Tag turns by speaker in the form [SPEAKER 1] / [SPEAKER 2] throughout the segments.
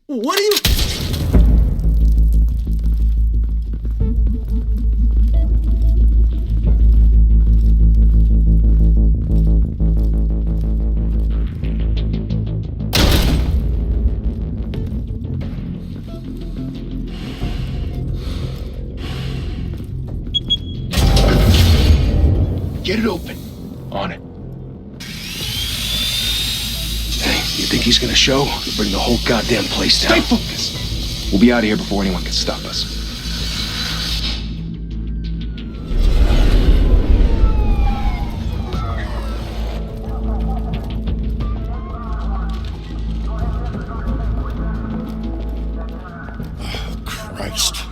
[SPEAKER 1] What are you...
[SPEAKER 2] Get it open. On it. Hey, you think he's gonna show? He'll bring the whole goddamn place down.
[SPEAKER 3] Stay focused. We'll be out of here before anyone can stop us.
[SPEAKER 1] Oh, Christ.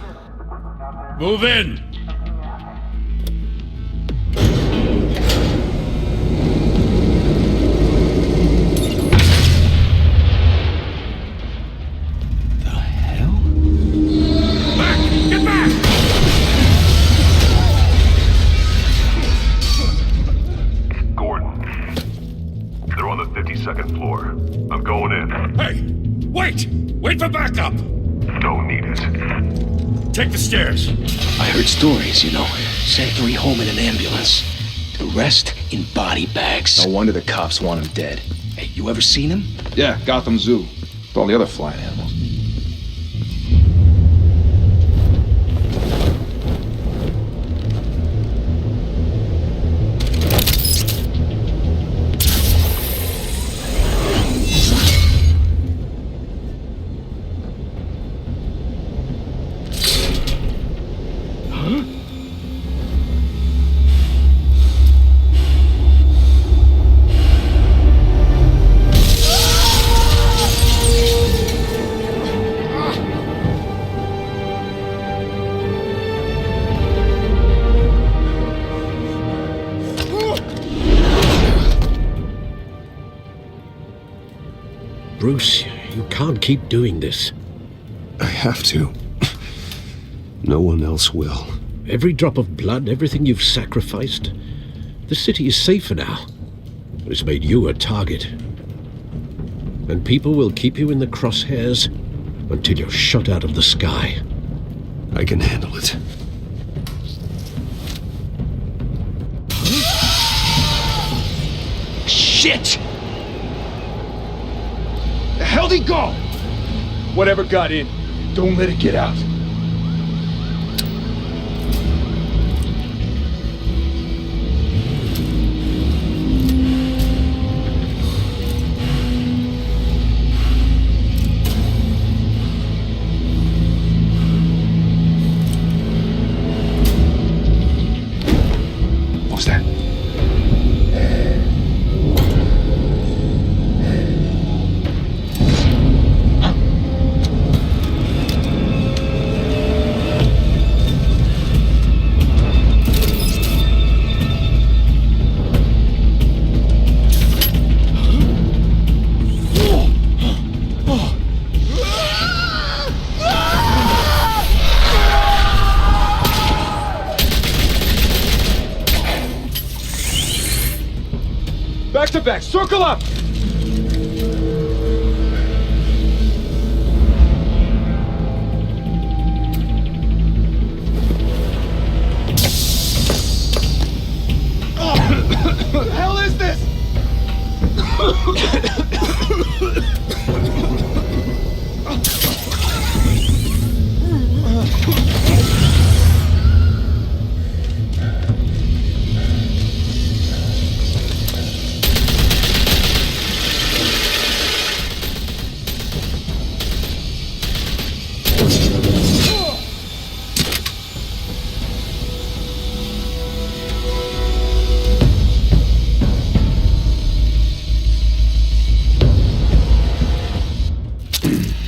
[SPEAKER 4] Move in!
[SPEAKER 5] Second floor. I'm going in.
[SPEAKER 4] Hey! Wait! Wait for backup!
[SPEAKER 5] Don't need it.
[SPEAKER 4] Take the stairs.
[SPEAKER 2] I heard stories, you know. Sent 3 home in an ambulance. The rest in body bags.
[SPEAKER 3] No wonder the cops want him dead.
[SPEAKER 2] Hey, you ever seen him?
[SPEAKER 3] Yeah, Gotham Zoo. With all the other flying animals.
[SPEAKER 6] Bruce, you can't keep doing this.
[SPEAKER 7] I have to. No one else will.
[SPEAKER 6] Every drop of blood, everything you've sacrificed. The city is safer now. It's made you a target. And people will keep you in the crosshairs until you're shot out of the sky.
[SPEAKER 7] I can handle it.
[SPEAKER 2] Shit!
[SPEAKER 3] The hell'd he go? Whatever got in, don't let it get out. What was that? Back to back, circle up! What the hell is this?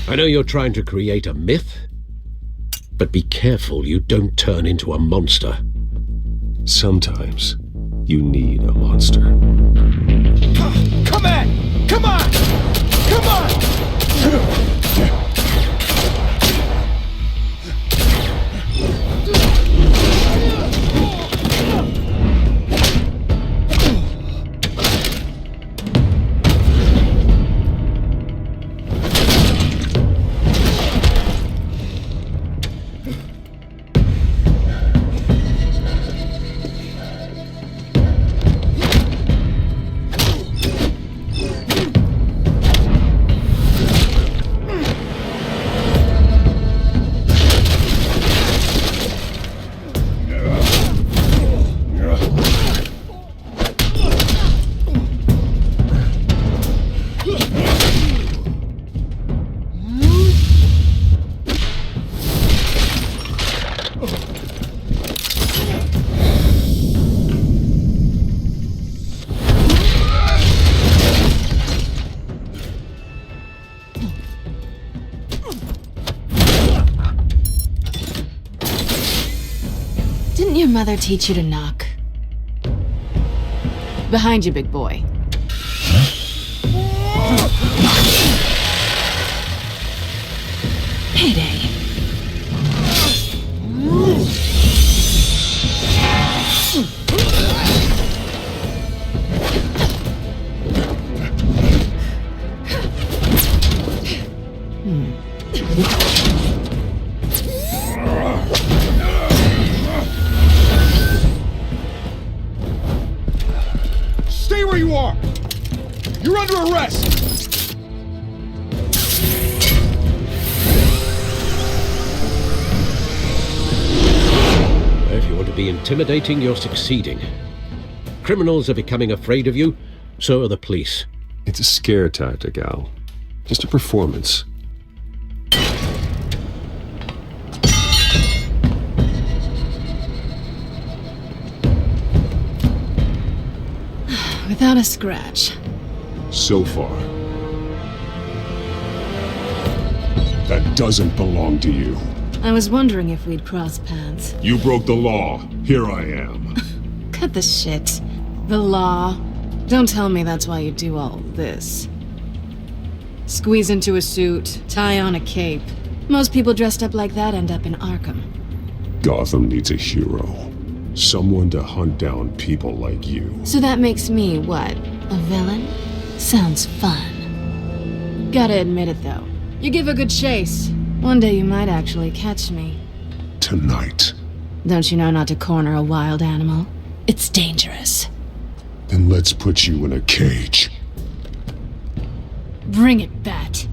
[SPEAKER 6] I know you're trying to create a myth, but be careful you don't turn into a monster.
[SPEAKER 7] Sometimes you need a monster.
[SPEAKER 3] Come on! Come on! Come on!
[SPEAKER 1] Didn't your mother teach you to knock? Behind you, big boy. Payday.
[SPEAKER 3] Stay where you are! You're under arrest!
[SPEAKER 6] If you want to be intimidating, you're succeeding. Criminals are becoming afraid of you, so are the police.
[SPEAKER 7] It's a scare tactic, Al. Just a performance.
[SPEAKER 1] Without a scratch.
[SPEAKER 3] So far. That doesn't belong to you.
[SPEAKER 1] I was wondering if we'd cross paths.
[SPEAKER 3] You broke the law. Here I am.
[SPEAKER 1] Cut the shit. The law. Don't tell me that's why you do all this. Squeeze into a suit, tie on a cape. Most people dressed up like that end up in Arkham.
[SPEAKER 3] Gotham needs a hero. Someone to hunt down people like you.
[SPEAKER 1] So that makes me, what, a villain? Sounds fun. Gotta admit it, though. You give a good chase. One day you might actually catch me.
[SPEAKER 3] Tonight.
[SPEAKER 1] Don't you know not to corner a wild animal? It's dangerous.
[SPEAKER 3] Then let's put you in a cage.
[SPEAKER 1] Bring it, Bat.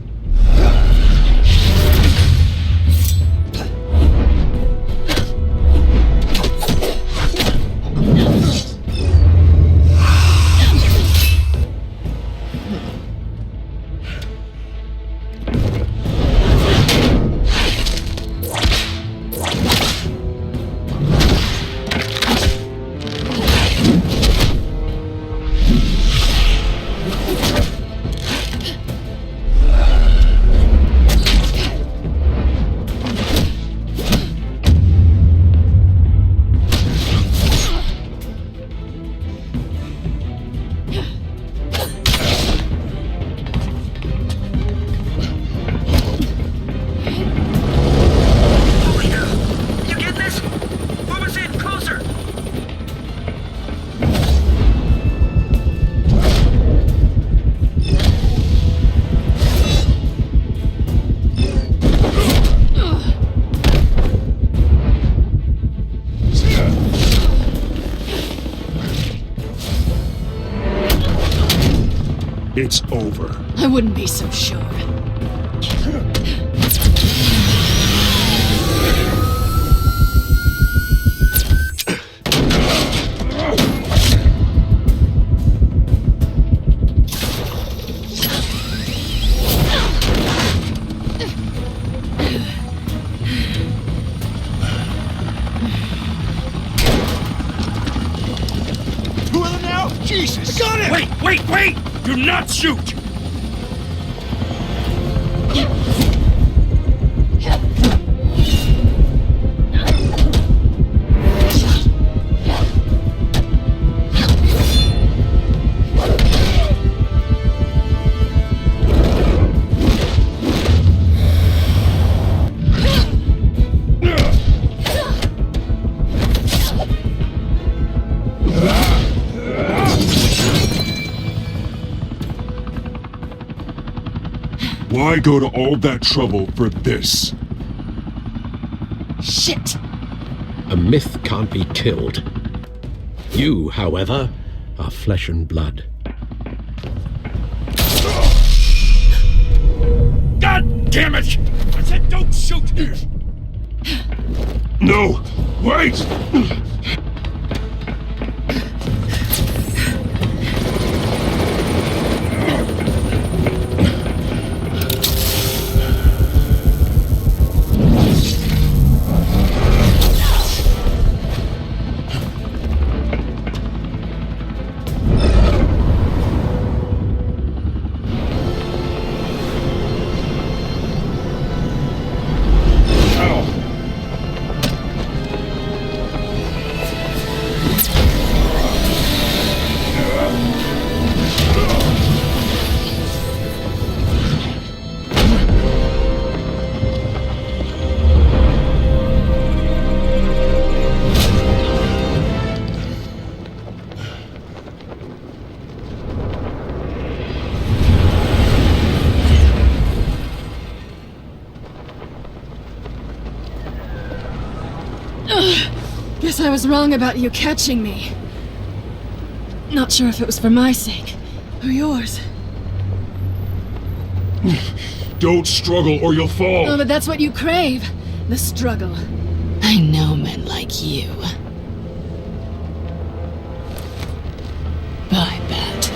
[SPEAKER 3] It's over.
[SPEAKER 1] I wouldn't be so sure.
[SPEAKER 3] Who are them now? Jesus! Got it!
[SPEAKER 4] Wait! Do not shoot!
[SPEAKER 3] Why go to all that trouble for this?
[SPEAKER 1] Shit!
[SPEAKER 6] A myth can't be killed. You, however, are flesh and blood.
[SPEAKER 4] God damn it! I said don't shoot!
[SPEAKER 3] No! Wait!
[SPEAKER 1] Guess I was wrong about you catching me. Not sure if it was for my sake or yours.
[SPEAKER 3] Don't struggle or you'll fall.
[SPEAKER 1] Oh, but that's what you crave. The struggle. I know men like you. I bet.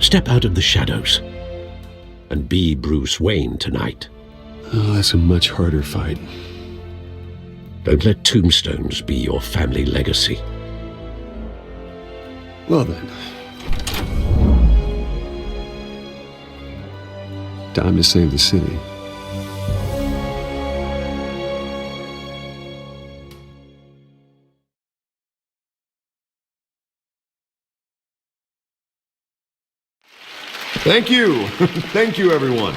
[SPEAKER 6] Step out of the shadows and be Bruce Wayne tonight.
[SPEAKER 7] Oh, that's a much harder fight.
[SPEAKER 6] Don't let tombstones be your family legacy.
[SPEAKER 7] Well then. Time to save the city.
[SPEAKER 8] Thank you. Thank you, everyone.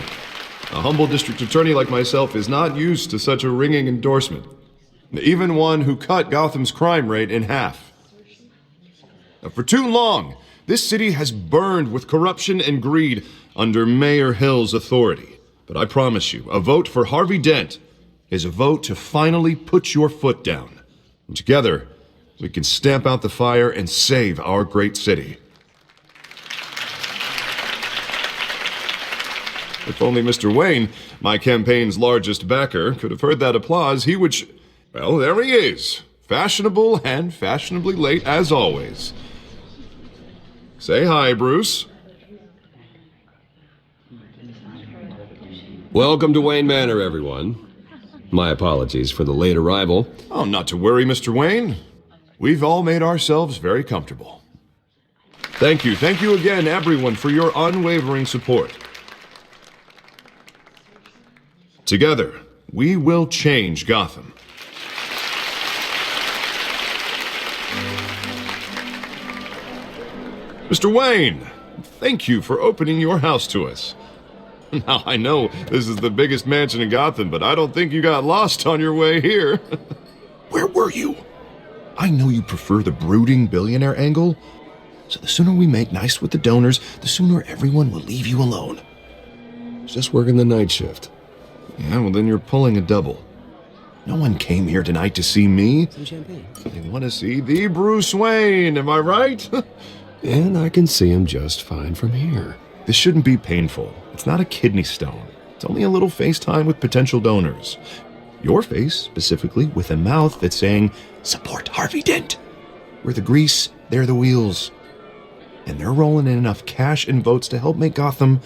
[SPEAKER 8] A humble district attorney like myself is not used to such a ringing endorsement. Even one who cut Gotham's crime rate in half. For too long, this city has burned with corruption and greed under Mayor Hill's authority. But I promise you, a vote for Harvey Dent is a vote to finally put your foot down. And together, we can stamp out the fire and save our great city. If only Mr. Wayne, my campaign's largest backer, could have heard that applause, he would well, there he is. Fashionable and fashionably late as always. Say hi, Bruce.
[SPEAKER 7] Welcome to Wayne Manor, everyone. My apologies for the late arrival.
[SPEAKER 8] Oh, not to worry, Mr. Wayne. We've all made ourselves very comfortable. Thank you again, everyone, for your unwavering support. Together, we will change Gotham. Mr. Wayne, thank you for opening your house to us. Now, I know this is the biggest mansion in Gotham, but I don't think you got lost on your way here. Where were you? I know you prefer the brooding billionaire angle, so the sooner we make nice with the donors, the sooner everyone will leave you alone.
[SPEAKER 7] Just working the night shift.
[SPEAKER 8] Yeah, well, then you're pulling a double. No one came here tonight to see me. Some champagne. They want to see the Bruce Wayne, am I right?
[SPEAKER 7] And I can see him just fine from here.
[SPEAKER 8] This shouldn't be painful. It's not a kidney stone. It's only a little FaceTime with potential donors. Your face, specifically, with a mouth that's saying, support Harvey Dent. We're the grease, they're the wheels. And they're rolling in enough cash and votes to help make Gotham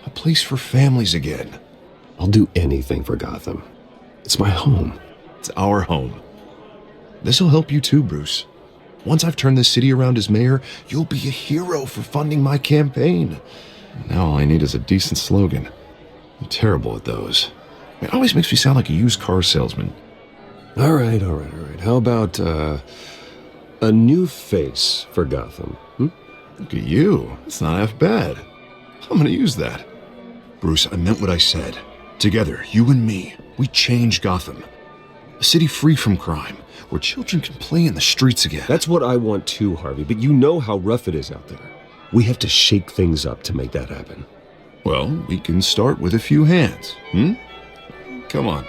[SPEAKER 8] a place for families again.
[SPEAKER 7] I'll do anything for Gotham. It's my home.
[SPEAKER 8] It's our home. This'll help you too, Bruce. Once I've turned this city around as mayor, you'll be a hero for funding my campaign. Now all I need is a decent slogan. I'm terrible at those. It always makes me sound like a used car salesman.
[SPEAKER 7] All right. How about, a new face for Gotham?
[SPEAKER 8] Look at you. It's not half bad. I'm gonna use that. Bruce, I meant what I said. Together, you and me, we change Gotham. A city free from crime, where children can play in the streets again.
[SPEAKER 7] That's what I want too, Harvey, but you know how rough it is out there. We have to shake things up to make that happen.
[SPEAKER 8] Well, we can start with a few hands, Come on.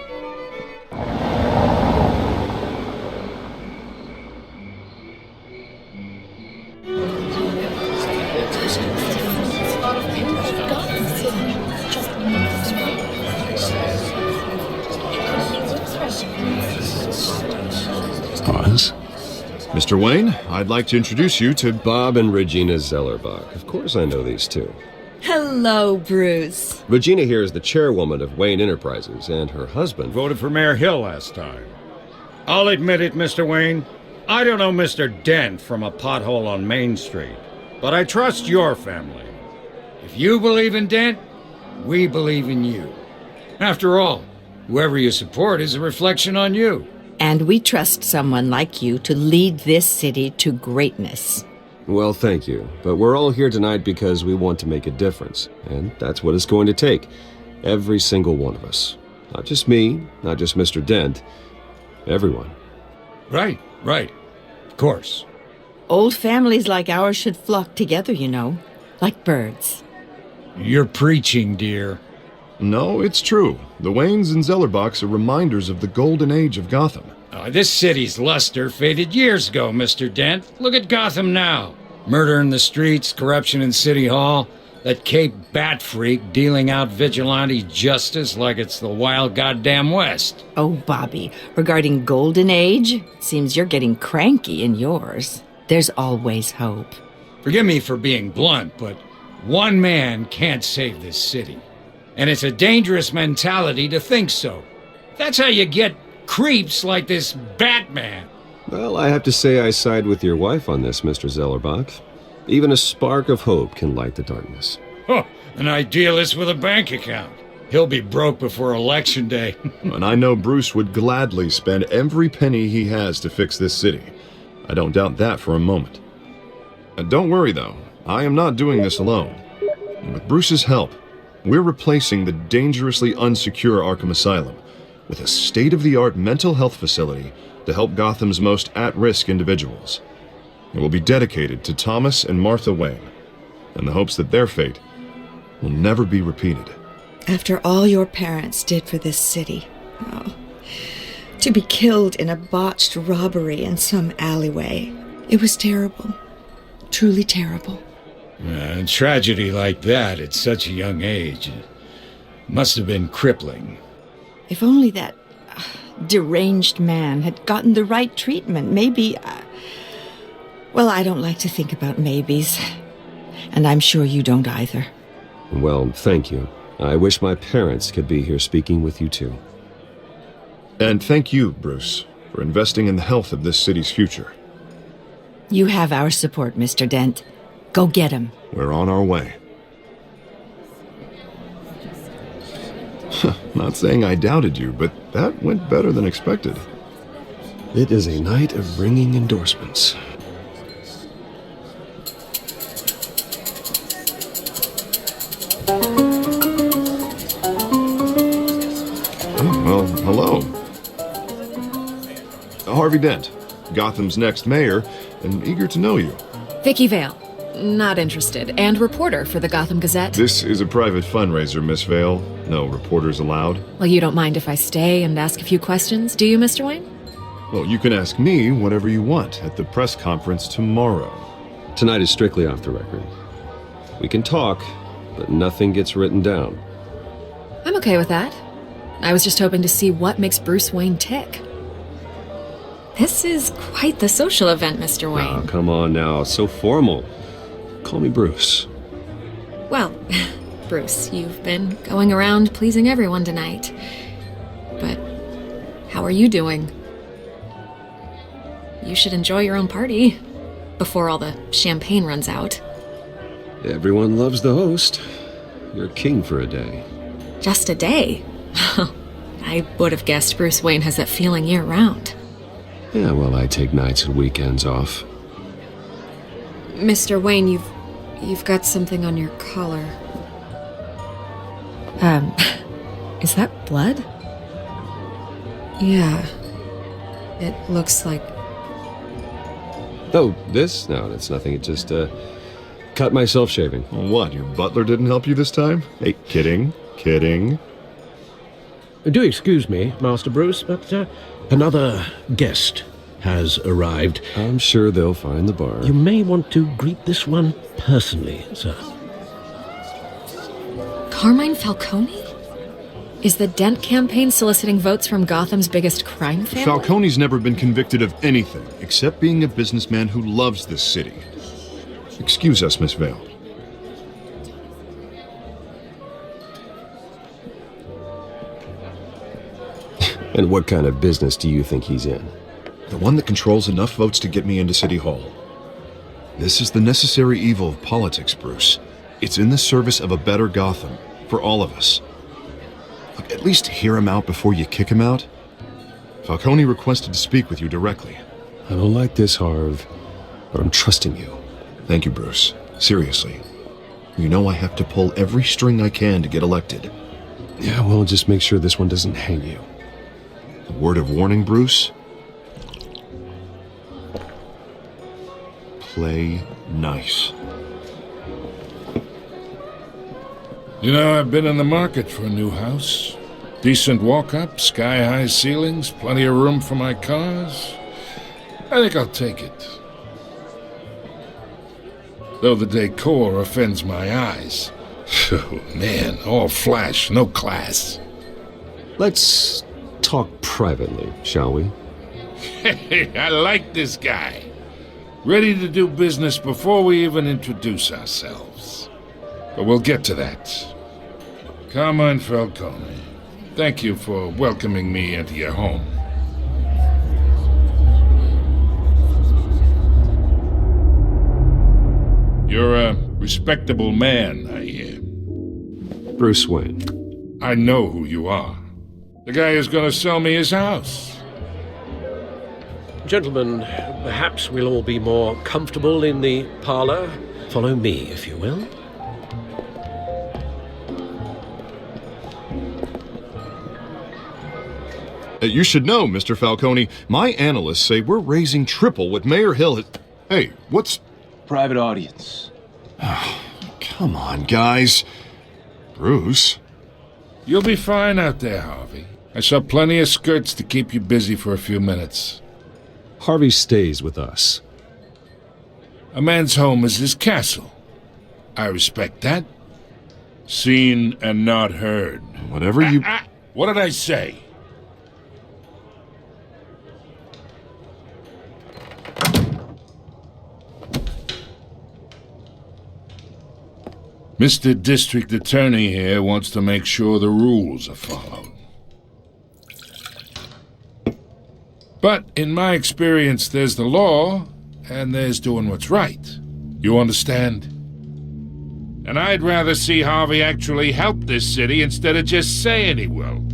[SPEAKER 3] Pause.
[SPEAKER 8] Mr. Wayne, I'd like to introduce you to
[SPEAKER 7] Bob and Regina Zellerbach. Of course I know these two.
[SPEAKER 9] Hello, Bruce.
[SPEAKER 7] Regina here is the chairwoman of Wayne Enterprises, and her husband
[SPEAKER 4] Voted for Mayor Hill last time. I'll admit it, Mr. Wayne. I don't know Mr. Dent from a pothole on Main Street, but I trust your family. If you believe in Dent, we believe in you. After all, whoever you support is a reflection on you.
[SPEAKER 9] And we trust someone like you to lead this city to greatness.
[SPEAKER 7] Well, thank you. But we're all here tonight because we want to make a difference. And that's what it's going to take. Every single one of us. Not just me, not just Mr. Dent. Everyone.
[SPEAKER 4] Right. Of course.
[SPEAKER 9] Old families like ours should flock together, you know, like birds.
[SPEAKER 4] You're preaching, dear.
[SPEAKER 8] No, it's true. The Waynes and Zellerbachs are reminders of the golden age of Gotham.
[SPEAKER 4] This city's luster faded years ago, Mr. Dent. Look at Gotham now. Murder in the streets, corruption in City Hall, that Cape Bat freak dealing out vigilante justice like it's the wild goddamn West.
[SPEAKER 9] Oh, Bobby, regarding Golden Age, it seems you're getting cranky in yours. There's always hope.
[SPEAKER 4] Forgive me for being blunt, but one man can't save this city. And it's a dangerous mentality to think so. That's how you get creeps like this Batman.
[SPEAKER 7] Well, I have to say I side with your wife on this, Mr. Zellerbach. Even a spark of hope can light the darkness.
[SPEAKER 4] Huh, an idealist with a bank account. He'll be broke before Election Day.
[SPEAKER 8] And I know Bruce would gladly spend every penny he has to fix this city. I don't doubt that for a moment. And don't worry, though. I am not doing this alone. And with Bruce's help, we're replacing the dangerously unsecure Arkham Asylum with a state-of-the-art mental health facility to help Gotham's most at-risk individuals. It will be dedicated to Thomas and Martha Wayne, in the hopes that their fate will never be repeated.
[SPEAKER 10] After all your parents did for this city, to be killed in a botched robbery in some alleyway, it was terrible. Truly terrible.
[SPEAKER 4] A tragedy like that at such a young age must have been crippling.
[SPEAKER 9] If only that deranged man had gotten the right treatment, maybe... Well, I don't like to think about maybes. And I'm sure you don't either.
[SPEAKER 7] Well, thank you. I wish my parents could be here speaking with you too.
[SPEAKER 8] And thank you, Bruce, for investing in the health of this city's future.
[SPEAKER 9] You have our support, Mr. Dent. Go get him.
[SPEAKER 8] We're on our way. Not saying I doubted you, but that went better than expected.
[SPEAKER 7] It is a night of ringing endorsements.
[SPEAKER 8] Well, hello. Harvey Dent, Gotham's next mayor, and eager to know you.
[SPEAKER 11] Vicky Vale. Not interested. And reporter for the Gotham Gazette.
[SPEAKER 8] This is a private fundraiser, Miss Vale. No reporters allowed.
[SPEAKER 11] Well, you don't mind if I stay and ask a few questions, do you, Mr. Wayne?
[SPEAKER 8] Well, you can ask me whatever you want at the press conference tomorrow.
[SPEAKER 7] Tonight is strictly off the record. We can talk, but nothing gets written down.
[SPEAKER 11] I'm okay with that. I was just hoping to see what makes Bruce Wayne tick. This is quite the social event, Mr. Wayne.
[SPEAKER 7] Oh, come on now. So formal. Call me Bruce.
[SPEAKER 11] Well, Bruce, you've been going around pleasing everyone tonight. But how are you doing? You should enjoy your own party before all the champagne runs out.
[SPEAKER 7] Everyone loves the host. You're king for a day.
[SPEAKER 11] Just a day? I would have guessed Bruce Wayne has that feeling year-round.
[SPEAKER 7] Yeah, well, I take nights and weekends off.
[SPEAKER 11] Mr. Wayne, you've got something on your collar. Is that blood? Yeah. It looks like...
[SPEAKER 7] Oh, this? No, that's nothing. It just, cut myself shaving.
[SPEAKER 8] What, your butler didn't help you this time? Hey, kidding.
[SPEAKER 6] Do excuse me, Master Bruce, but another guest has arrived.
[SPEAKER 7] I'm sure they'll find the bar.
[SPEAKER 6] You may want to greet this one personally, sir.
[SPEAKER 11] Carmine Falcone? Is the Dent campaign soliciting votes from Gotham's biggest crime family?
[SPEAKER 8] Falcone's never been convicted of anything except being a businessman who loves this city. Excuse us, Miss Vale.
[SPEAKER 7] And what kind of business do you think he's in?
[SPEAKER 8] The one that controls enough votes to get me into City Hall. This is the necessary evil of politics, Bruce. It's in the service of a better Gotham, for all of us. Look, at least hear him out before you kick him out. Falcone requested to speak with you directly.
[SPEAKER 7] I don't like this, Harv, but I'm trusting you.
[SPEAKER 8] Thank you, Bruce. Seriously. You know I have to pull every string I can to get elected.
[SPEAKER 3] Yeah, well, just make sure this one doesn't hang you.
[SPEAKER 8] A word of warning, Bruce? Play nice.
[SPEAKER 12] You know, I've been in the market for a new house. Decent walk-up, sky-high ceilings, plenty of room for my cars. I think I'll take it. Though the decor offends my eyes. Oh, man, all flash, no class.
[SPEAKER 3] Let's talk privately, shall we?
[SPEAKER 12] Hey, I like this guy. Ready to do business before we even introduce ourselves. But we'll get to that. Carmine Falcone, thank you for welcoming me into your home. You're a respectable man, I hear.
[SPEAKER 3] Bruce Wayne.
[SPEAKER 12] I know who you are. The guy who's going to sell me his house.
[SPEAKER 6] Gentlemen, perhaps we'll all be more comfortable in the parlor. Follow me, if you will.
[SPEAKER 8] You should know, Mr. Falcone, my analysts say we're raising triple what Mayor Hill has... Hey, what's...
[SPEAKER 2] Private audience.
[SPEAKER 8] Come on, guys. Bruce?
[SPEAKER 12] You'll be fine out there, Harvey. I saw plenty of skirts to keep you busy for a few minutes.
[SPEAKER 3] Harvey stays with us.
[SPEAKER 12] A man's home is his castle. I respect that. Seen and not heard.
[SPEAKER 8] Whatever you...
[SPEAKER 12] What did I say? Mr. District Attorney here wants to make sure the rules are followed. But in my experience, there's the law, and there's doing what's right. You understand? And I'd rather see Harvey actually help this city instead of just saying he will.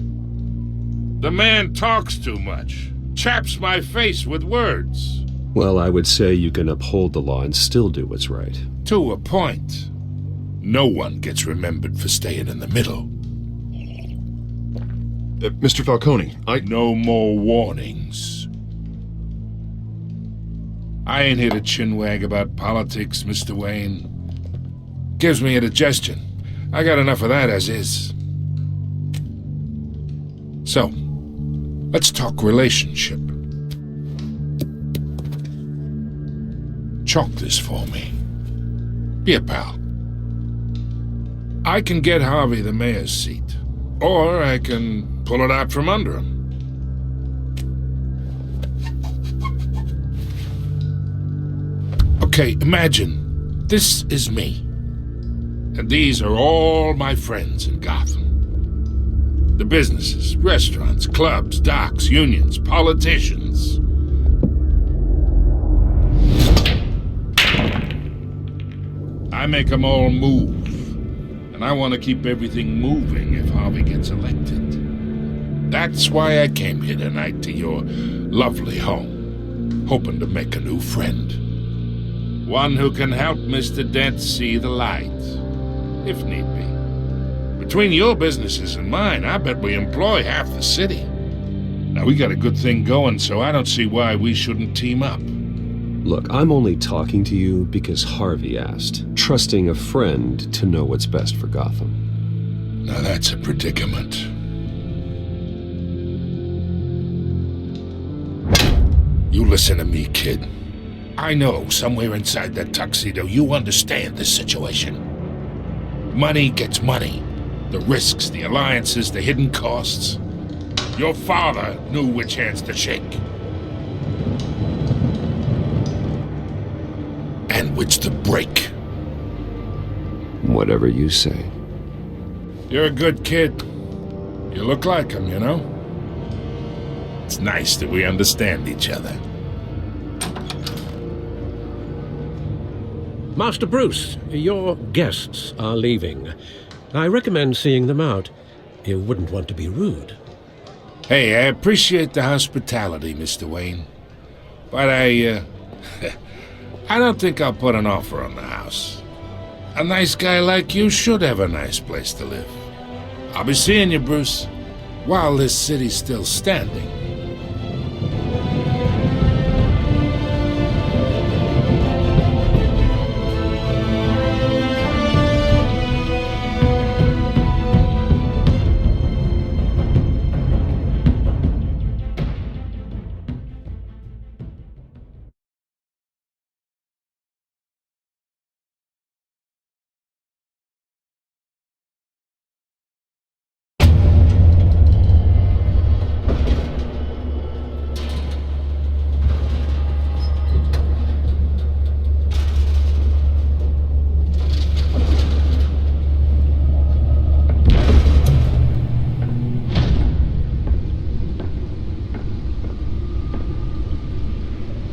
[SPEAKER 12] The man talks too much, chaps my face with words.
[SPEAKER 3] Well, I would say you can uphold the law and still do what's right.
[SPEAKER 12] To a point. No one gets remembered for staying in the middle.
[SPEAKER 8] Mr. Falcone,
[SPEAKER 12] No more warnings. I ain't here to chinwag about politics, Mr. Wayne. Gives me indigestion. I got enough of that as is. So, let's talk relationship. Chalk this for me. Be a pal. I can get Harvey the mayor's seat, or I can pull it out from under him. Okay, imagine this is me, and these are all my friends in Gotham. The businesses, restaurants, clubs, docks, unions, politicians. I make them all move. And I want to keep everything moving if Harvey gets elected. That's why I came here tonight to your lovely home, hoping to make a new friend. One who can help Mr. Dent see the light, if need be. Between your businesses and mine, I bet we employ half the city. Now, we got a good thing going, so I don't see why we shouldn't team up.
[SPEAKER 3] Look, I'm only talking to you because Harvey asked, trusting a friend to know what's best for Gotham.
[SPEAKER 12] Now that's a predicament. You listen to me, kid. I know somewhere inside that tuxedo you understand this situation. Money gets money. The risks, the alliances, the hidden costs. Your father knew which hands to shake. And which to break.
[SPEAKER 3] Whatever you say.
[SPEAKER 12] You're a good kid. You look like him, you know? It's nice that we understand each other.
[SPEAKER 6] Master Bruce, your guests are leaving. I recommend seeing them out. You wouldn't want to be rude.
[SPEAKER 12] Hey, I appreciate the hospitality, Mr. Wayne. But I don't think I'll put an offer on the house. A nice guy like you should have a nice place to live. I'll be seeing you, Bruce, while this city's still standing.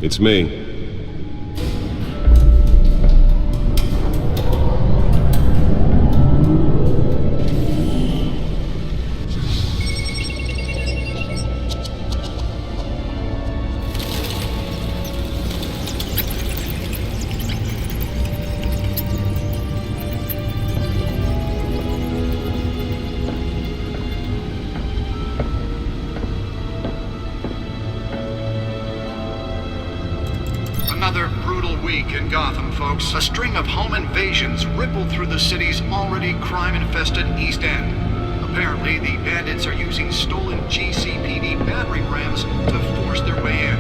[SPEAKER 7] It's me.
[SPEAKER 13] Another brutal week in Gotham, folks. A string of home invasions rippled through the city's already crime-infested East End. Apparently, the bandits are using stolen GCPD battering rams to force their way in,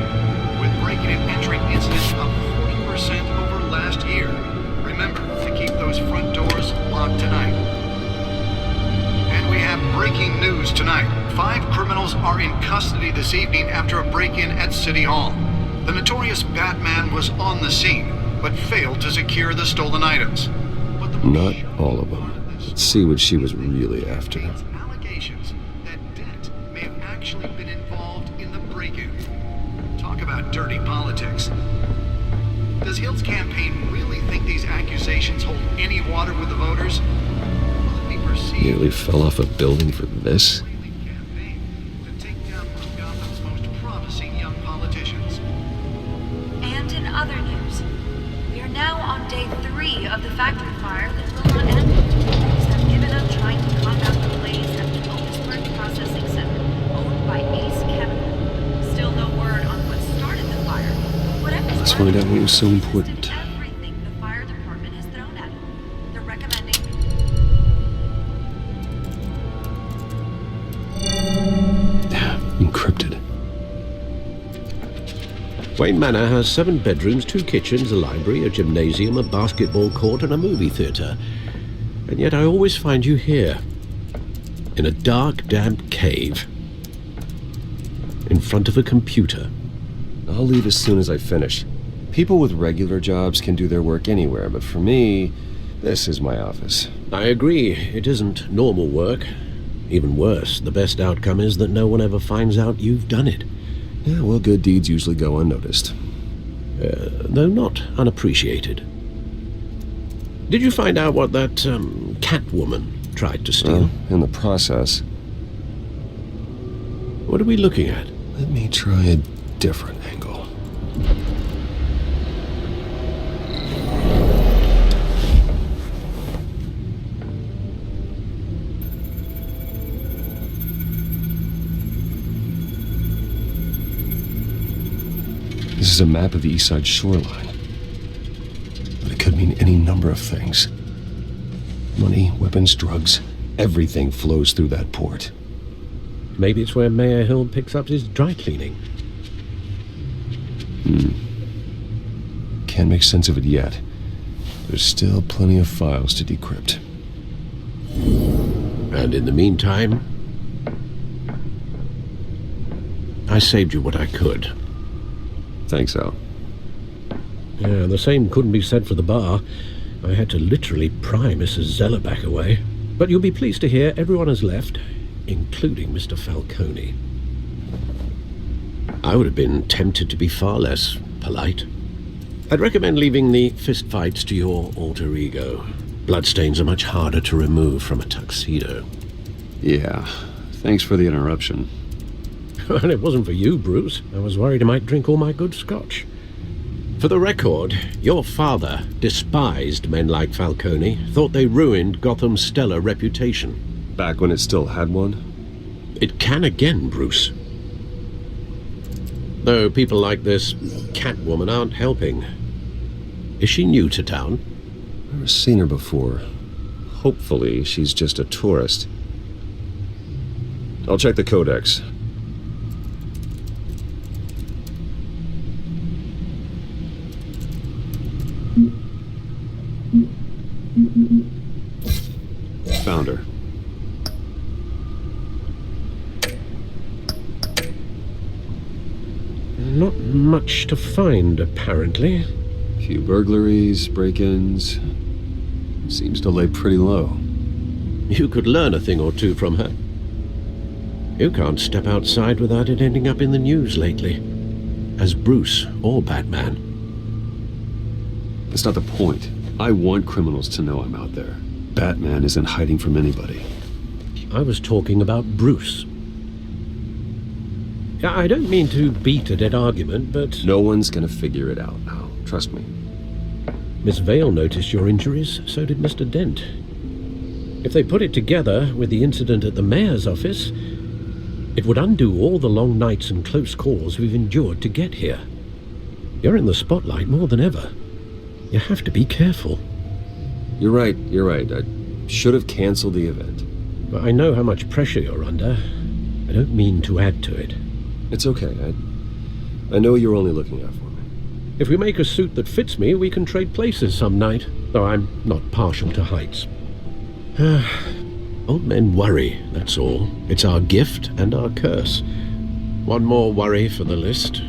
[SPEAKER 13] with breaking and entering incidents up 40% over last year. Remember to keep those front doors locked tonight. And we have breaking news tonight. 5 criminals are in custody this evening after a break-in at City Hall. The notorious Batman was on the scene, but failed to secure the stolen items.
[SPEAKER 7] Not all of them. Let's see what she was really after.
[SPEAKER 13] Allegations that Dent may have actually been involved in the break-in. Talk about dirty politics. Does Hill's campaign really think these accusations hold any water with the voters? Will it be perceived?
[SPEAKER 7] Nearly fell off a building for this?
[SPEAKER 14] Other news. We are now on day 3 of the factory fire that will not end. Crews have given up trying to combat the blaze at the Otisburg Processing Center, owned by Ace Chemical. Still no word on what started the fire. Whatever.
[SPEAKER 7] Let's find out what was so important.
[SPEAKER 14] Everything the fire department has thrown at it. They're recommending.
[SPEAKER 7] Encrypted.
[SPEAKER 6] Wayne Manor has 7 bedrooms, 2 kitchens, a library, a gymnasium, a basketball court, and a movie theatre. And yet I always find you here, in a dark, damp cave, in front of a computer.
[SPEAKER 7] I'll leave as soon as I finish. People with regular jobs can do their work anywhere, but for me, this is my office.
[SPEAKER 6] I agree, it isn't normal work. Even worse, the best outcome is that no one ever finds out you've done it.
[SPEAKER 7] Yeah, well, good deeds usually go unnoticed.
[SPEAKER 6] Though not unappreciated. Did you find out what that, Catwoman tried to steal?
[SPEAKER 7] In the process.
[SPEAKER 6] What are we looking at?
[SPEAKER 7] Let me try a different angle. This is a map of the East Side shoreline. But it could mean any number of things. Money, weapons, drugs, everything flows through that port.
[SPEAKER 6] Maybe it's where Mayor Hill picks up his dry cleaning.
[SPEAKER 7] Can't make sense of it yet. There's still plenty of files to decrypt.
[SPEAKER 6] And in the meantime, I saved you what I could.
[SPEAKER 7] Thanks, Al.
[SPEAKER 6] Yeah, the same couldn't be said for the bar. I had to literally pry Mrs. Zeller back away. But you'll be pleased to hear everyone has left, including Mr. Falcone. I would have been tempted to be far less polite. I'd recommend leaving the fistfights to your alter ego. Bloodstains are much harder to remove from a tuxedo.
[SPEAKER 7] Yeah, thanks for the interruption.
[SPEAKER 6] And it wasn't for you, Bruce. I was worried I might drink all my good scotch. For the record, your father despised men like Falcone, thought they ruined Gotham's stellar reputation.
[SPEAKER 3] Back when it still had one?
[SPEAKER 6] It can again, Bruce. Though people like this Catwoman aren't helping. Is she new to town?
[SPEAKER 3] Never seen her before. Hopefully, she's just a tourist. I'll check the codex. Found her.
[SPEAKER 6] Not much to find, apparently.
[SPEAKER 3] Few burglaries, break-ins. Seems to lay pretty low.
[SPEAKER 6] You could learn a thing or two from her. You can't step outside without it ending up in the news lately. As Bruce or Batman.
[SPEAKER 3] That's not the point. I want criminals to know I'm out there. Batman isn't hiding from anybody.
[SPEAKER 6] I was talking about Bruce. I don't mean to beat a dead argument, but...
[SPEAKER 3] No one's gonna figure it out now. Trust me.
[SPEAKER 6] Miss Vale noticed your injuries, so did Mr. Dent. If they put it together with the incident at the mayor's office, it would undo all the long nights and close calls we've endured to get here. You're in the spotlight more than ever. You have to be careful.
[SPEAKER 3] You're right. I should have canceled the event.
[SPEAKER 6] But I know how much pressure you're under. I don't mean to add to it.
[SPEAKER 3] It's okay. I know you're only looking out for me.
[SPEAKER 6] If we make a suit that fits me, we can trade places some night, though I'm not partial to heights. Old men worry, that's all. It's our gift and our curse. One more worry for the list.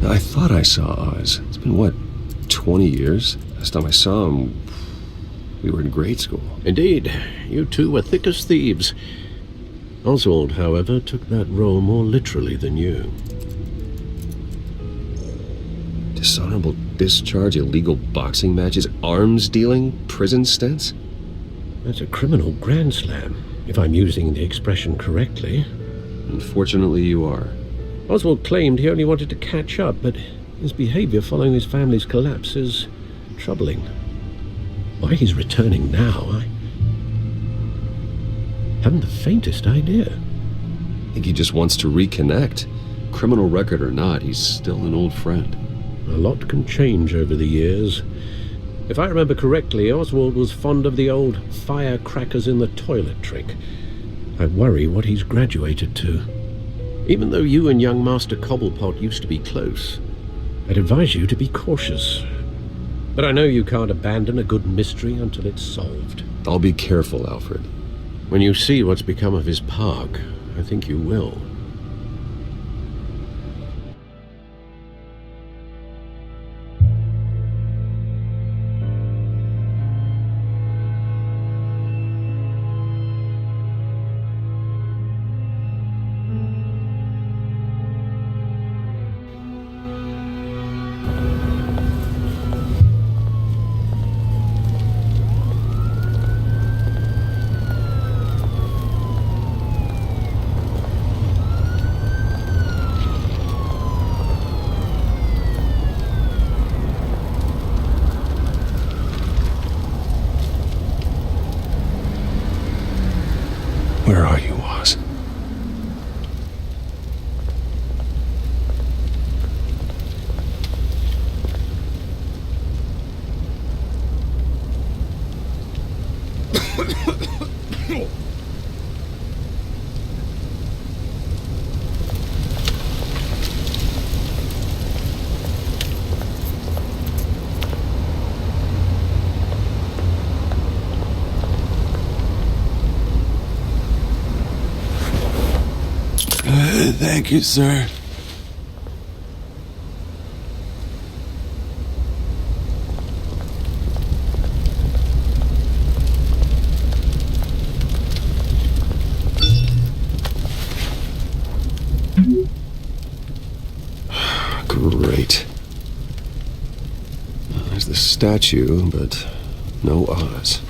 [SPEAKER 3] I thought I saw Oz. It's been, what, 20 years? Last time I saw him, we were in grade school.
[SPEAKER 6] Indeed. You two were thick as thieves. Oswald, however, took that role more literally than you.
[SPEAKER 3] Dishonorable discharge, illegal boxing matches, arms dealing, prison stints?
[SPEAKER 6] That's a criminal grand slam, if I'm using the expression correctly.
[SPEAKER 3] Unfortunately, you are.
[SPEAKER 6] Oswald claimed he only wanted to catch up, but his behavior following his family's collapse is troubling. Why he's returning now, I haven't the faintest idea.
[SPEAKER 3] I think he just wants to reconnect. Criminal record or not, he's still an old friend.
[SPEAKER 6] A lot can change over the years. If I remember correctly, Oswald was fond of the old firecrackers in the toilet trick. I worry what he's graduated to. Even though you and young Master Cobblepot used to be close, I'd advise you to be cautious. But I know you can't abandon a good mystery until it's solved.
[SPEAKER 3] I'll be careful, Alfred.
[SPEAKER 6] When you see what's become of his park, I think you will.
[SPEAKER 3] Where are you, Oz?
[SPEAKER 15] Thank you, sir.
[SPEAKER 3] Great. There's the statue, but no Oz.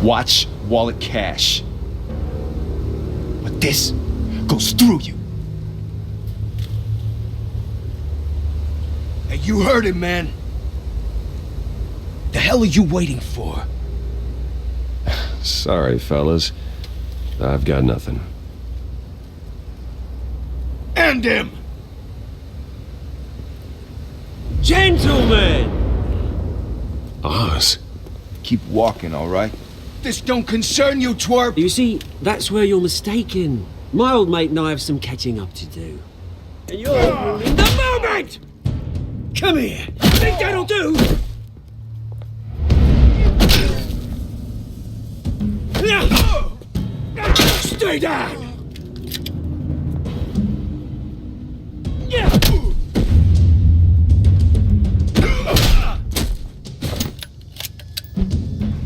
[SPEAKER 2] Watch, wallet, cash. But this goes through you. Hey, you heard it, man. The hell are you waiting for?
[SPEAKER 3] Sorry, fellas. I've got nothing.
[SPEAKER 2] End him!
[SPEAKER 15] Gentlemen!
[SPEAKER 3] Oz.
[SPEAKER 2] Keep walking, all right? This don't concern you, twerp!
[SPEAKER 15] You see, that's where you're mistaken. My old mate and I have some catching up to do. And you're ruining the moment! Come here! Think that'll do? Stay down!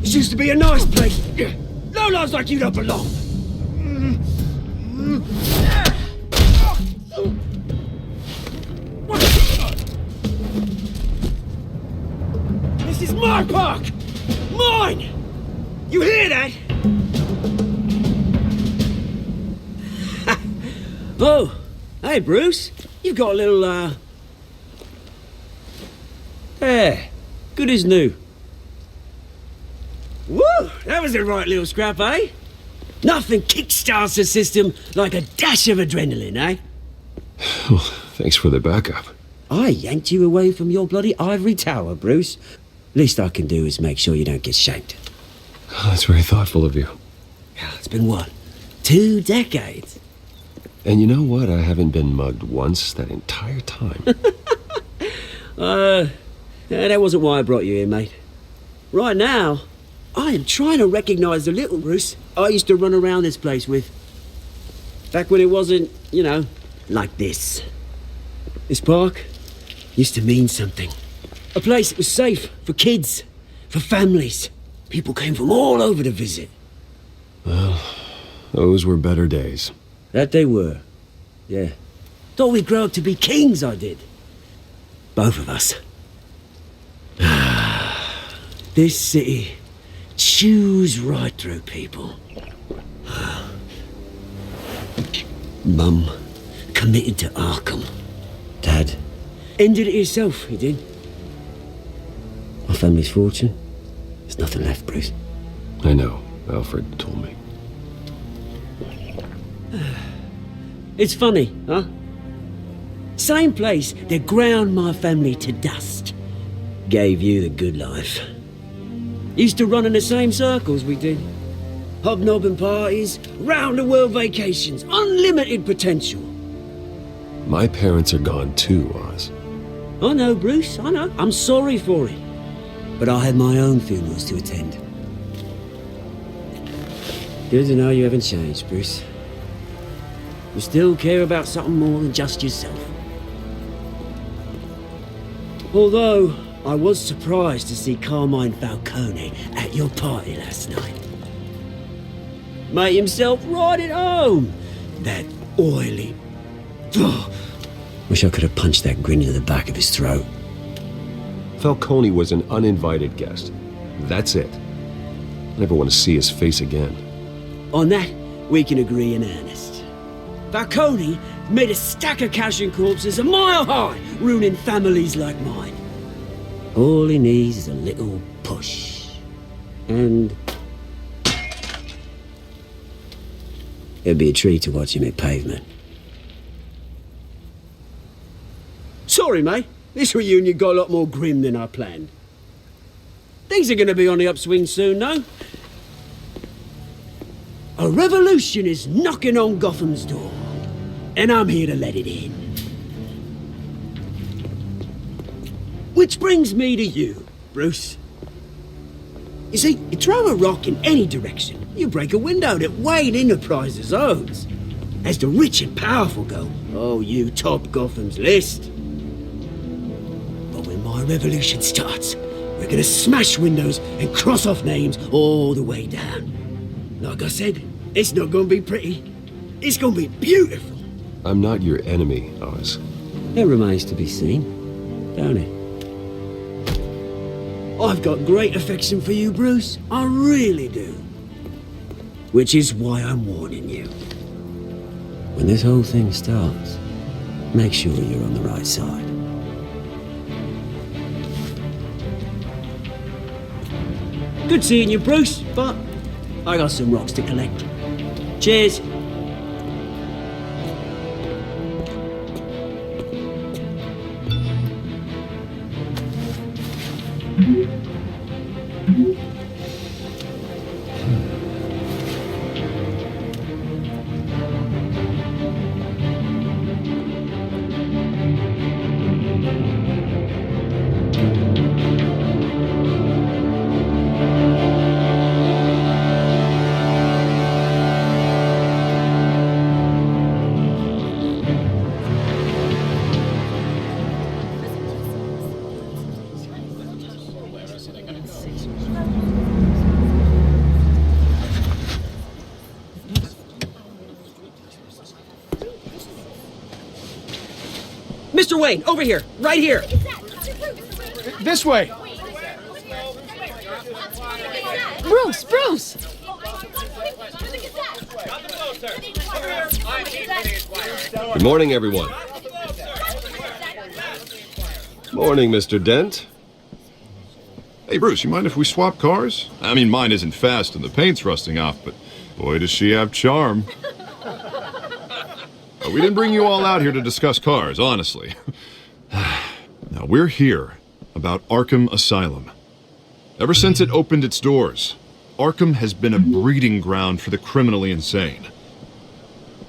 [SPEAKER 15] This used to be a nice place. Lowlifes like you don't belong. This is my park! Mine! You hear that? Oh, hey Bruce. You've got a little, Yeah, good as new. Woo! That was a right little scrap, eh? Nothing kickstarts the system like a dash of adrenaline, eh?
[SPEAKER 3] Well, thanks for the backup.
[SPEAKER 15] I yanked you away from your bloody ivory tower, Bruce. Least I can do is make sure you don't get shanked.
[SPEAKER 3] That's very thoughtful of you.
[SPEAKER 15] It's been what? 2 decades?
[SPEAKER 3] And you know what? I haven't been mugged once that entire time.
[SPEAKER 15] That wasn't why I brought you here, mate. Right now, I am trying to recognize the little Bruce I used to run around this place with. Back when it wasn't, you know, like this. This park used to mean something. A place that was safe for kids, for families. People came from all over to visit.
[SPEAKER 3] Well, those were better days.
[SPEAKER 15] That they were. Yeah. Thought we'd grow up to be kings, I did. Both of us. This city chews right through people. Mum committed to Arkham. Dad ended it himself, he did. My family's fortune. There's nothing left, Bruce.
[SPEAKER 3] I know. Alfred told me.
[SPEAKER 15] It's funny, huh? Same place that ground my family to dust. Gave you the good life. Used to run in the same circles we did. Hobnobbing parties, round-the-world vacations, unlimited potential.
[SPEAKER 3] My parents are gone too, Oz.
[SPEAKER 15] I know, Bruce, I know. I'm sorry for it. But I had my own funerals to attend. Good to know you haven't changed, Bruce. You still care about something more than just yourself. Although, I was surprised to see Carmine Falcone at your party last night. Made himself right at home. That oily... Ugh. Wish I could have punched that grin into the back of his throat.
[SPEAKER 3] Falcone was an uninvited guest. That's it. Never want to see his face again.
[SPEAKER 15] On that, we can agree in earnest. Falcone made a stack of cash and corpses a mile high, ruining families like mine. All he needs is a little push. And... it'd be a treat to watch him hit pavement. Sorry, mate. This reunion got a lot more grim than I planned. Things are going to be on the upswing soon, though. A revolution is knocking on Gotham's door, and I'm here to let it in. Which brings me to you, Bruce. You see, you throw a rock in any direction, you break a window that Wayne Enterprises owns. As the rich and powerful go, oh, you top Gotham's list. But when my revolution starts, we're gonna smash windows and cross off names all the way down. Like I said, it's not gonna be pretty. It's gonna be beautiful.
[SPEAKER 3] I'm not your enemy, Oz.
[SPEAKER 15] It remains to be seen, don't it? I've got great affection for you, Bruce. I really do. Which is why I'm warning you. When this whole thing starts, make sure you're on the right side. Good seeing you, Bruce, but I got some rocks to collect. Cheers. Mr. Wayne, over here, right here.
[SPEAKER 2] This way.
[SPEAKER 1] Bruce, Bruce!
[SPEAKER 3] Good morning, everyone. Morning, Mr. Dent.
[SPEAKER 8] Hey, Bruce, you mind if we swap cars? I mean, mine isn't fast and the paint's rusting off, but boy, does she have charm. We didn't bring you all out here to discuss cars, honestly. Now, we're here about Arkham Asylum. Ever since it opened its doors, Arkham has been a breeding ground for the criminally insane.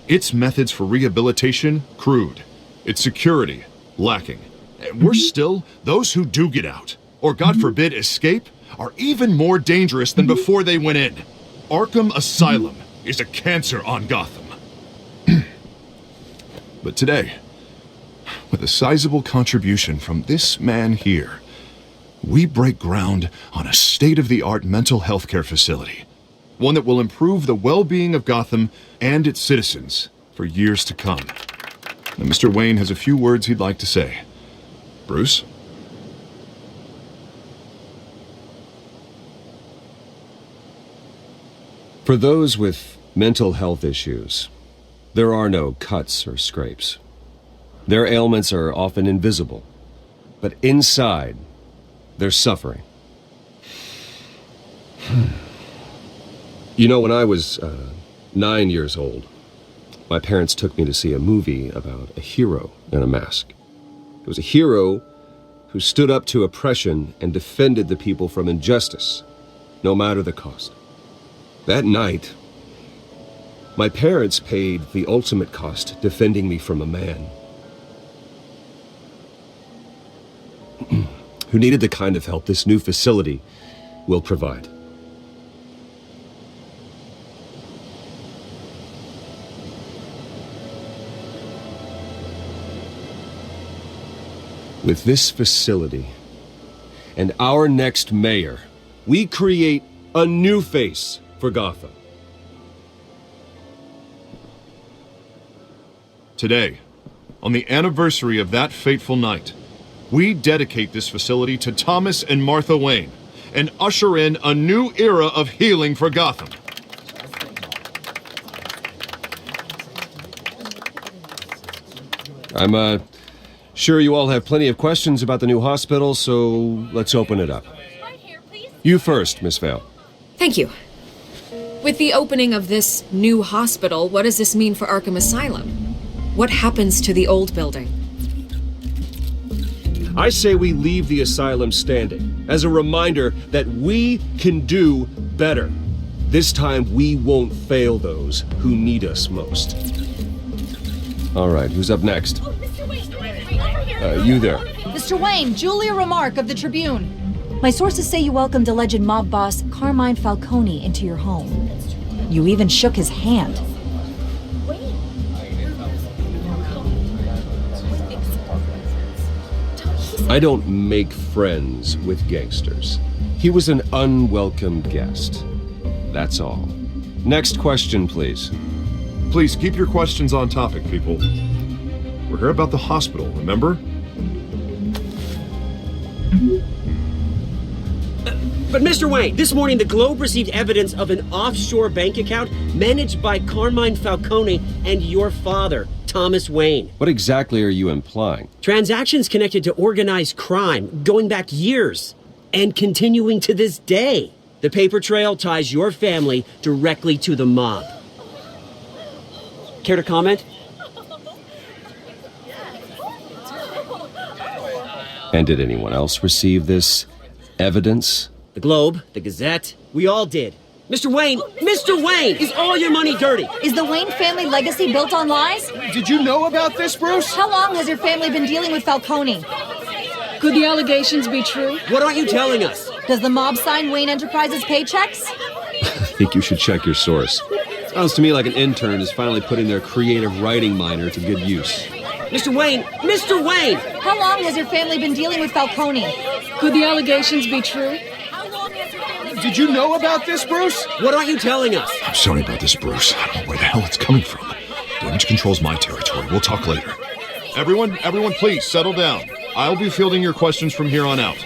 [SPEAKER 8] Its methods for rehabilitation, crude. Its security, lacking. And worse still, those who do get out, or God forbid escape, are even more dangerous than before they went in. Arkham Asylum is a cancer on Gotham. But today, with a sizable contribution from this man here, we break ground on a state-of-the-art mental health care facility. One that will improve the well-being of Gotham and its citizens for years to come. Now, Mr. Wayne has a few words he'd like to say. Bruce?
[SPEAKER 3] For those with mental health issues, there are no cuts or scrapes. Their ailments are often invisible, but inside, they're suffering. You know, when I was 9 years old, my parents took me to see a movie about a hero in a mask. It was a hero who stood up to oppression and defended the people from injustice, no matter the cost. That night, my parents paid the ultimate cost defending me from a man who needed the kind of help this new facility will provide. With this facility and our next mayor, we create a new face for Gotham.
[SPEAKER 8] Today, on the anniversary of that fateful night, we dedicate this facility to Thomas and Martha Wayne and usher in a new era of healing for Gotham.
[SPEAKER 3] I'm sure you all have plenty of questions about the new hospital, so let's open it up. You first, Miss Vale.
[SPEAKER 11] Thank you. With the opening of this new hospital, what does this mean for Arkham Asylum? What happens to the old building?
[SPEAKER 3] I say we leave the asylum standing as a reminder that we can do better. This time we won't fail those who need us most. All right, who's up next? You there.
[SPEAKER 16] Mr. Wayne, Julia Remark of the Tribune. My sources say you welcomed alleged mob boss Carmine Falcone into your home. You even shook his hand.
[SPEAKER 3] I don't make friends with gangsters. He was an unwelcome guest. That's all. Next question, please.
[SPEAKER 8] Please keep your questions on topic, people. We're here about the hospital, remember?
[SPEAKER 15] But Mr. Wayne, this morning the Globe received evidence of an offshore bank account managed by Carmine Falcone and your father, Thomas Wayne.
[SPEAKER 3] What exactly are you implying?
[SPEAKER 15] Transactions connected to organized crime going back years and continuing to this day. The paper trail ties your family directly to the mob. Care to comment?
[SPEAKER 3] And did anyone else receive this evidence?
[SPEAKER 15] The Globe, the Gazette, we all did. Mr. Wayne, is all your money dirty?
[SPEAKER 16] Is the Wayne family legacy built on lies?
[SPEAKER 17] Did you know about this, Bruce?
[SPEAKER 16] How long has your family been dealing with Falcone?
[SPEAKER 1] Could the allegations be true?
[SPEAKER 15] What aren't you telling us?
[SPEAKER 16] Does the mob sign Wayne Enterprises paychecks?
[SPEAKER 3] I think you should check your source. Sounds to me like an intern is finally putting their creative writing minor to good use.
[SPEAKER 15] Mr. Wayne!
[SPEAKER 16] How long has your family been dealing with Falcone?
[SPEAKER 1] Could the allegations be true?
[SPEAKER 17] Did you know about this, Bruce?
[SPEAKER 15] What aren't you telling us?
[SPEAKER 8] I'm sorry about this, Bruce. I don't know where the hell it's coming from. Damage control's my territory. We'll talk later. Everyone, please settle down. I'll be fielding your questions from here on out.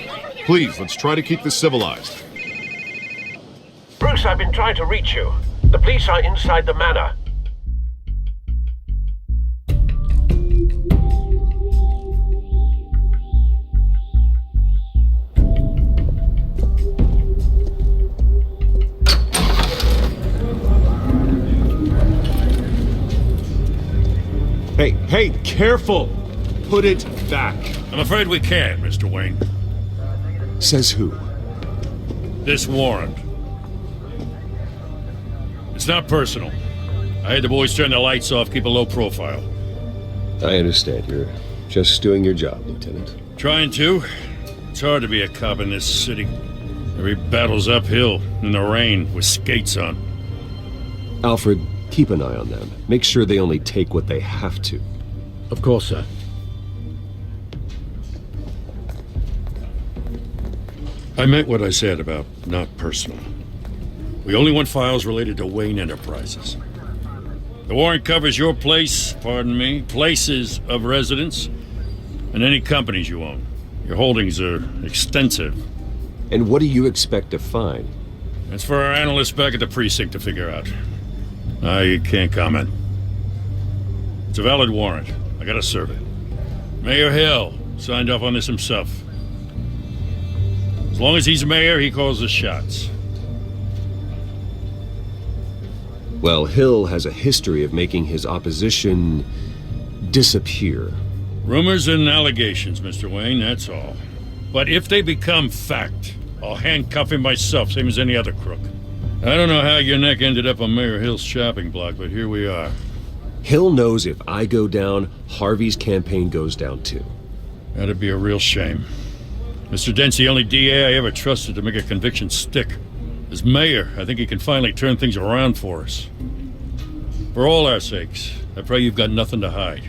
[SPEAKER 8] Please, let's try to keep this civilized.
[SPEAKER 6] Bruce, I've been trying to reach you. The police are inside the manor.
[SPEAKER 17] Hey, careful! Put it back.
[SPEAKER 4] I'm afraid we can't, Mr. Wayne.
[SPEAKER 3] Says who?
[SPEAKER 4] This warrant. It's not personal. I had the boys turn the lights off, keep a low profile.
[SPEAKER 3] I understand. You're just doing your job, Lieutenant.
[SPEAKER 4] Trying to. It's hard to be a cop in this city. Every battle's uphill, in the rain, with skates on.
[SPEAKER 3] Alfred, keep an eye on them. Make sure they only take what they have to.
[SPEAKER 6] Of course, sir.
[SPEAKER 4] I meant what I said about not personal. We only want files related to Wayne Enterprises. The warrant covers your place, pardon me, places of residence, and any companies you own. Your holdings are extensive.
[SPEAKER 3] And what do you expect to find?
[SPEAKER 4] That's for our analysts back at the precinct to figure out. I can't comment. It's a valid warrant. I gotta serve it. Mayor Hill signed off on this himself. As long as he's mayor, he calls the shots.
[SPEAKER 3] Well, Hill has a history of making his opposition disappear.
[SPEAKER 4] Rumors and allegations, Mr. Wayne, that's all. But if they become fact, I'll handcuff him myself, same as any other crook. I don't know how your neck ended up on Mayor Hill's shopping block, but here we are.
[SPEAKER 3] Hill knows if I go down, Harvey's campaign goes down too.
[SPEAKER 4] That'd be a real shame. Mr. Dent's the only DA I ever trusted to make a conviction stick. As mayor, I think he can finally turn things around for us. For all our sakes, I pray you've got nothing to hide.